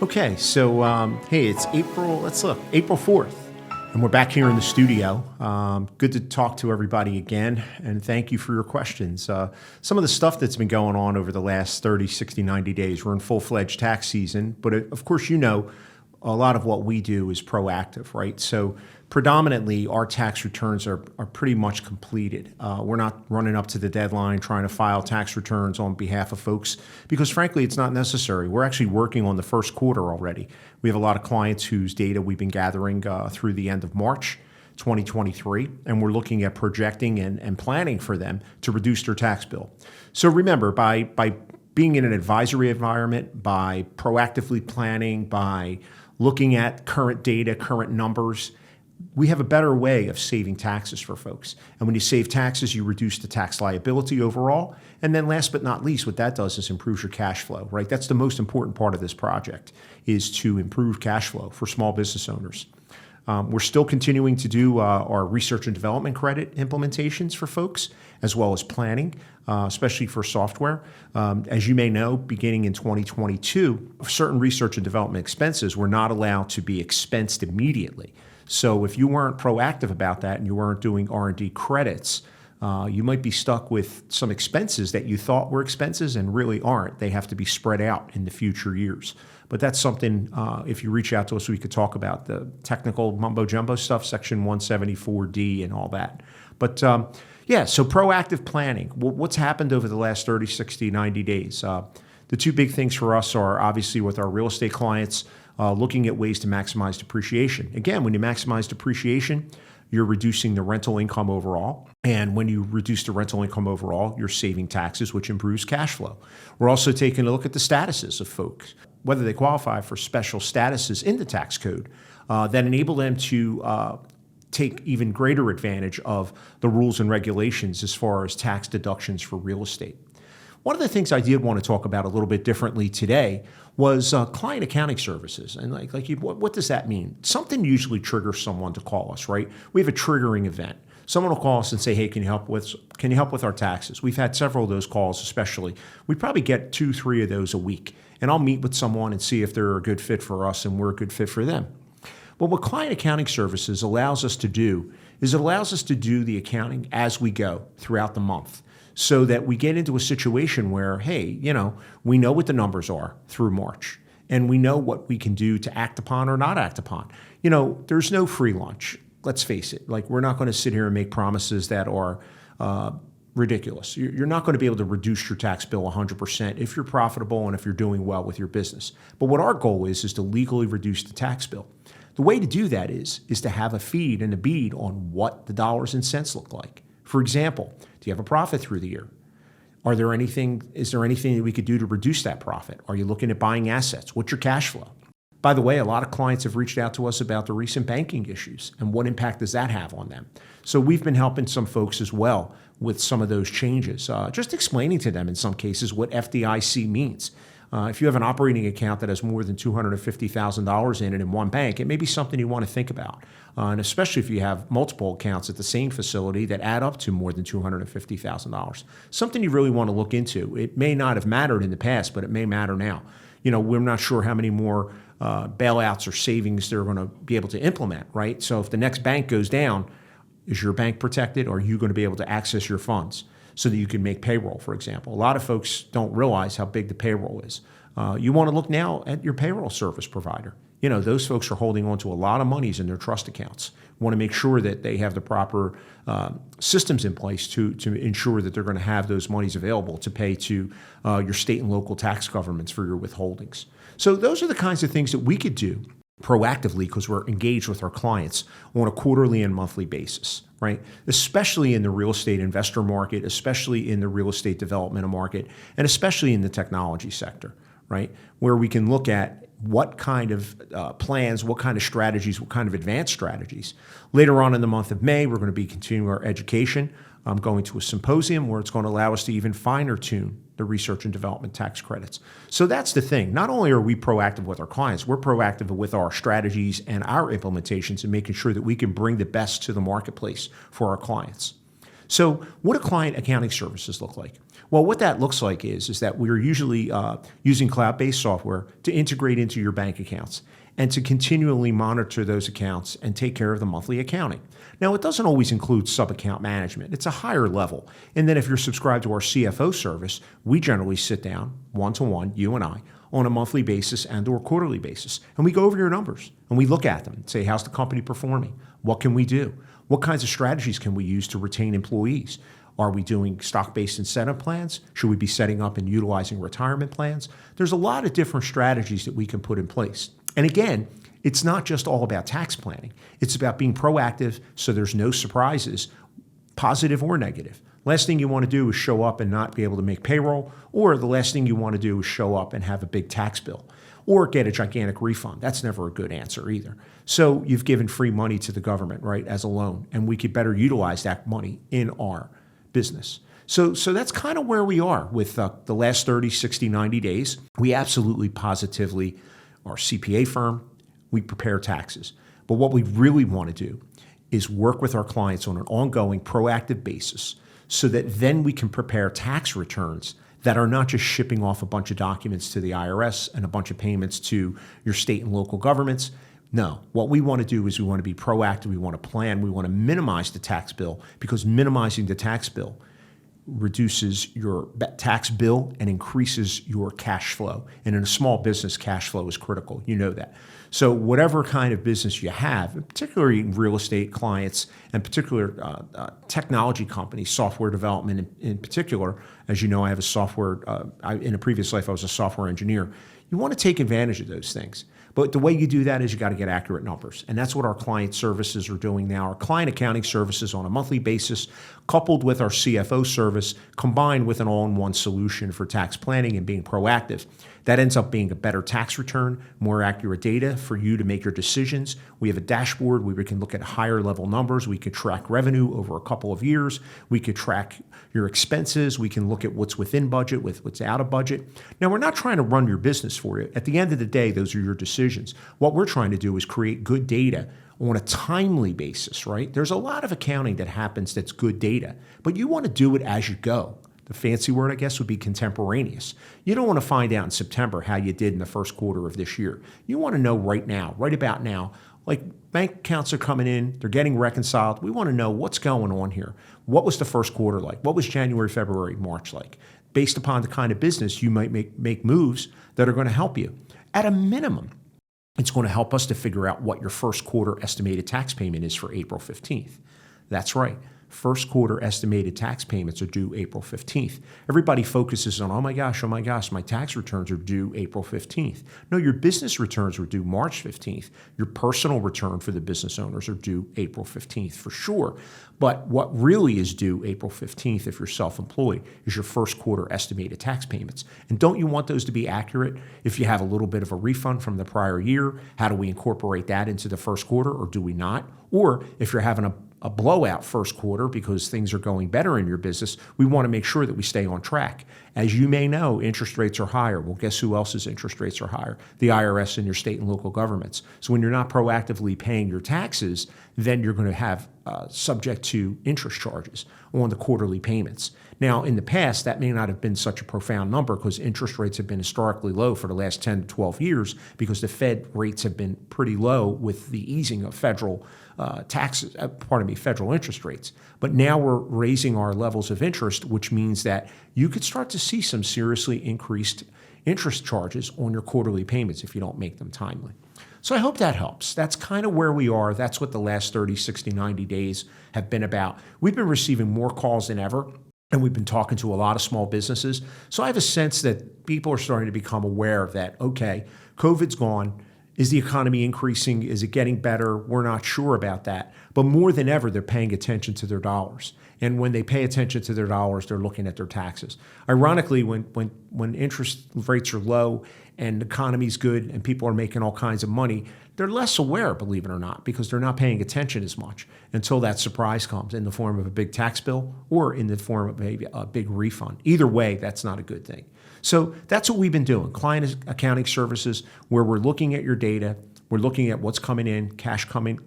Okay, so hey, it's April, let's look, April 4th, and we're back here in the studio. Good to talk to everybody again, and thank you for your questions. Some of the stuff that's been going on over the last 30, 60, 90 days, we're in full-fledged tax season, but of course, you know, a lot of what we do is proactive, right? So predominantly, our tax returns are pretty much completed. We're not running up to the deadline trying to file tax returns on behalf of folks because, frankly, it's not necessary. We're actually working on the first quarter already. We have a lot of clients whose data we've been gathering through the end of March 2023, and we're looking at projecting and planning for them to reduce their tax bill. So remember, by being in an advisory environment, by proactively planning, by looking at current data, current numbers, we have a better way of saving taxes for folks. And when you save taxes, you reduce the tax liability overall. And then last but not least, what that does is improves your cash flow, right? That's the most important part of this project, is to improve cash flow for small business owners. We're still continuing to do our research and development credit implementations for folks, as well as planning, especially for software. As you may know, beginning in 2022, certain research and development expenses were not allowed to be expensed immediately. So if you weren't proactive about that and you weren't doing R&D credits, you might be stuck with some expenses that you thought were expenses and really aren't. They have to be spread out in the future years. But that's something, if you reach out to us, we could talk about the technical mumbo-jumbo stuff, Section 174D and all that. But yeah, so proactive planning. What's happened over the last 30, 60, 90 days? The two big things for us are obviously with our real estate clients, looking at ways to maximize depreciation. Again, when you maximize depreciation, you're reducing the rental income overall. And when you reduce the rental income overall, you're saving taxes, which improves cash flow. We're also taking a look at the statuses of folks, whether they qualify for special statuses in the tax code that enable them to take even greater advantage of the rules and regulations as far as tax deductions for real estate. One of the things I did want to talk about a little bit differently today was client accounting services. And what does that mean? Something usually triggers someone to call us, right? We have a triggering event. Someone will call us and say, hey, can you help with our taxes? We've had several of those calls, especially. We probably get 2, 3 of those a week. And I'll meet with someone and see if they're a good fit for us and we're a good fit for them. But what client accounting services allows us to do is it allows us to do the accounting as we go throughout the month, so that we get into a situation where, hey, you know, we know what the numbers are through March, and we know what we can do to act upon or not act upon. You know, there's no free lunch. Let's face it. Like, we're not going to sit here and make promises that are ridiculous. You're not going to be able to reduce your tax bill 100% if you're profitable and if you're doing well with your business. But what our goal is to legally reduce the tax bill. The way to do that is to have a feed and a bead on what the dollars and cents look like. For example, do you have a profit through the year? Is there anything that we could do to reduce that profit? Are you looking at buying assets? What's your cash flow? By the way, a lot of clients have reached out to us about the recent banking issues and what impact does that have on them. So we've been helping some folks as well with some of those changes, just explaining to them in some cases what FDIC means. If you have an operating account that has more than $250,000 in it in one bank, it may be something you want to think about. And especially if you have multiple accounts at the same facility that add up to more than $250,000. Something you really want to look into. It may not have mattered in the past, but it may matter now. You know, we're not sure how many more bailouts or savings they're going to be able to implement, right? So if the next bank goes down, is your bank protected, or are you going to be able to access your funds so that you can make payroll, for example? A lot of folks don't realize how big the payroll is. You want to look now at your payroll service provider. You know, those folks are holding on to a lot of monies in their trust accounts. You want to make sure that they have the proper systems in place to ensure that they're going to have those monies available to pay to your state and local tax governments for your withholdings. So those are the kinds of things that we could do proactively because we're engaged with our clients on a quarterly and monthly basis, right? Especially in the real estate investor market, especially in the real estate development market, and especially in the technology sector, right? Where we can look at what kind of plans, what kind of strategies, what kind of advanced strategies. Later on in the month of May, we're going to be continuing our education. I'm going to a symposium where it's going to allow us to even finer tune the research and development tax credits. So that's the thing. Not only are we proactive with our clients, we're proactive with our strategies and our implementations and making sure that we can bring the best to the marketplace for our clients. So what do client accounting services look like? Well, what that looks like is that we're usually using cloud-based software to integrate into your bank accounts and to continually monitor those accounts and take care of the monthly accounting. Now, it doesn't always include sub-account management. It's a higher level. And then if you're subscribed to our CFO service, we generally sit down one-to-one, you and I, on a monthly basis and or quarterly basis. And we go over your numbers and we look at them and say, how's the company performing? What can we do? What kinds of strategies can we use to retain employees? Are we doing stock-based incentive plans? Should we be setting up and utilizing retirement plans? There's a lot of different strategies that we can put in place. And again, it's not just all about tax planning. It's about being proactive so there's no surprises, positive or negative. Last thing you want to do is show up and not be able to make payroll, or the last thing you want to do is show up and have a big tax bill or get a gigantic refund. That's never a good answer either. So you've given free money to the government, right, as a loan, and we could better utilize that money in our business. So that's kind of where we are with the last 30, 60, 90 days. We absolutely positively, our CPA firm, we prepare taxes. But what we really want to do is work with our clients on an ongoing proactive basis so that then we can prepare tax returns that are not just shipping off a bunch of documents to the IRS and a bunch of payments to your state and local governments. No, what we want to do is we want to be proactive, we want to plan, we want to minimize the tax bill, because minimizing the tax bill reduces your tax bill and increases your cash flow. And in a small business, cash flow is critical. You know that. So whatever kind of business you have, particularly real estate clients and particular technology companies, software development in particular, as you know, I have a software, in a previous life, I was a software engineer. You want to take advantage of those things. But the way you do that is you got to get accurate numbers. And that's what our client services are doing now. Our client accounting services on a monthly basis, coupled with our CFO service, combined with an all-in-one solution for tax planning and being proactive. That ends up being a better tax return, more accurate data for you to make your decisions. We have a dashboard where we can look at higher level numbers. We could track revenue over a couple of years. We could track your expenses. We can look at what's within budget, with what's out of budget. Now, we're not trying to run your business for you. At the end of the day, those are your decisions. What we're trying to do is create good data on a timely basis, right? There's a lot of accounting that happens that's good data, but you want to do it as you go. The fancy word, I guess, would be contemporaneous. You don't want to find out in September how you did in the first quarter of this year. You want to know right now, right about now, like bank accounts are coming in, they're getting reconciled. We want to know what's going on here. What was the first quarter like? What was January, February, March like? Based upon the kind of business, you might make moves that are going to help you. At a minimum, it's going to help us to figure out what your first quarter estimated tax payment is for April 15th. That's right. First quarter estimated tax payments are due April 15th. Everybody focuses on, oh my gosh, my tax returns are due April 15th. No, your business returns are due March 15th. Your personal return for the business owners are due April 15th for sure. But what really is due April 15th if you're self-employed is your first quarter estimated tax payments. And don't you want those to be accurate? If you have a little bit of a refund from the prior year, how do we incorporate that into the first quarter, or do we not? Or if you're having a blowout first quarter because things are going better in your business, we want to make sure that we stay on track. As you may know, interest rates are higher. Well, guess who else's interest rates are higher? The IRS and your state and local governments. So when you're not proactively paying your taxes, then you're going to have subject to interest charges on the quarterly payments. Now, in the past, that may not have been such a profound number because interest rates have been historically low for the last 10 to 12 years because the Fed rates have been pretty low with the easing of federal federal interest rates. But now we're raising our levels of interest, which means that you could start to see some seriously increased interest charges on your quarterly payments if you don't make them timely. So I hope that helps. That's kind of where we are. That's what the last 30, 60, 90 days have been about. We've been receiving more calls than ever, and we've been talking to a lot of small businesses. So I have a sense that people are starting to become aware that, okay, COVID's gone. Is the economy increasing? Is it getting better? We're not sure about that. But more than ever, they're paying attention to their dollars. And when they pay attention to their dollars, they're looking at their taxes. Ironically, when interest rates are low and the economy's good and people are making all kinds of money, they're less aware, believe it or not, because they're not paying attention as much until that surprise comes in the form of a big tax bill or in the form of maybe a big refund. Either way, that's not a good thing. So that's what we've been doing. Client accounting services, where we're looking at your data, we're looking at what's coming in, cash coming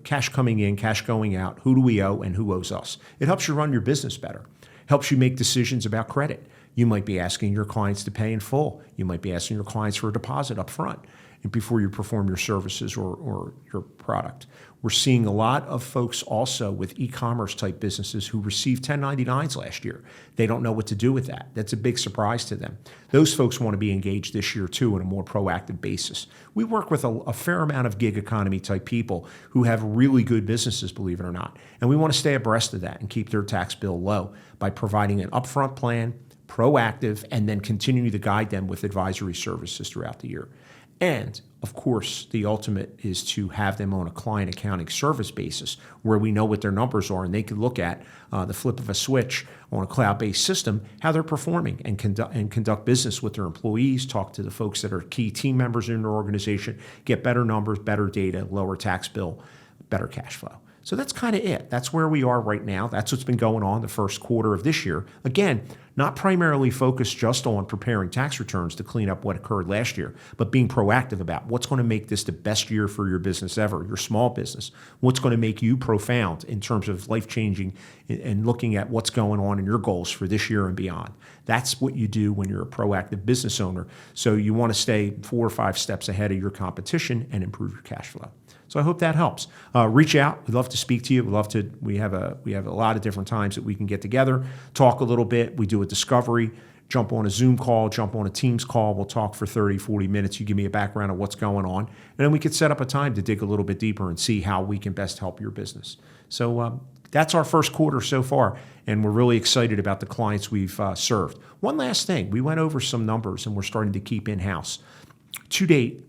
in, cash going out, who do we owe and who owes us. It helps you run your business better. Helps you make decisions about credit. You might be asking your clients to pay in full. You might be asking your clients for a deposit up front and before you perform your services or your product. We're seeing a lot of folks also with e-commerce type businesses who received 1099s last year. They don't know what to do with that. That's a big surprise to them. Those folks want to be engaged this year too on a more proactive basis. We work with a fair amount of gig economy type people who have really good businesses, believe it or not. And we want to stay abreast of that and keep their tax bill low by providing an upfront plan, proactive, and then continuing to guide them with advisory services throughout the year. And of course, the ultimate is to have them on a client accounting service basis where we know what their numbers are and they can look at the flip of a switch on a cloud-based system, how they're performing and conduct business with their employees, talk to the folks that are key team members in their organization, get better numbers, better data, lower tax bill, better cash flow. So that's kind of it. That's where we are right now. That's what's been going on the first quarter of this year. Again, not primarily focused just on preparing tax returns to clean up what occurred last year, but being proactive about what's going to make this the best year for your business ever, your small business. What's going to make you profound in terms of life-changing and looking at what's going on in your goals for this year and beyond. That's what you do when you're a proactive business owner. So you want to stay 4 or 5 steps ahead of your competition and improve your cash flow. So I hope that helps. Reach out. We'd love to speak to you. We have a lot of different times that we can get together, talk a little bit. We do a discovery, jump on a Zoom call, jump on a Teams call. We'll talk for 30, 40 minutes. You give me a background of what's going on. And then we could set up a time to dig a little bit deeper and see how we can best help your business. So that's our first quarter so far. And we're really excited about the clients we've served. One last thing. We went over some numbers and we're starting to keep in-house. To date,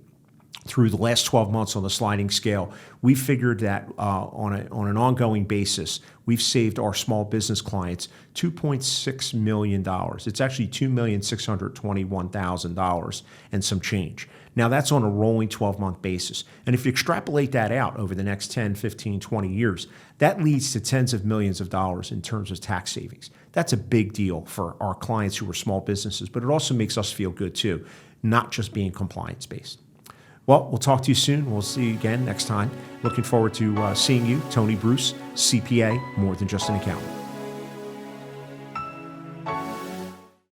through the last 12 months on the sliding scale, we figured that on an ongoing basis, we've saved our small business clients $2.6 million. It's actually $2,621,000 and some change. Now, that's on a rolling 12-month basis. And if you extrapolate that out over the next 10, 15, 20 years, that leads to tens of millions of dollars in terms of tax savings. That's a big deal for our clients who are small businesses, but it also makes us feel good too, not just being compliance-based. Well, we'll talk to you soon. We'll see you again next time. Looking forward to seeing you. Tony Bruce, CPA, more than just an accountant.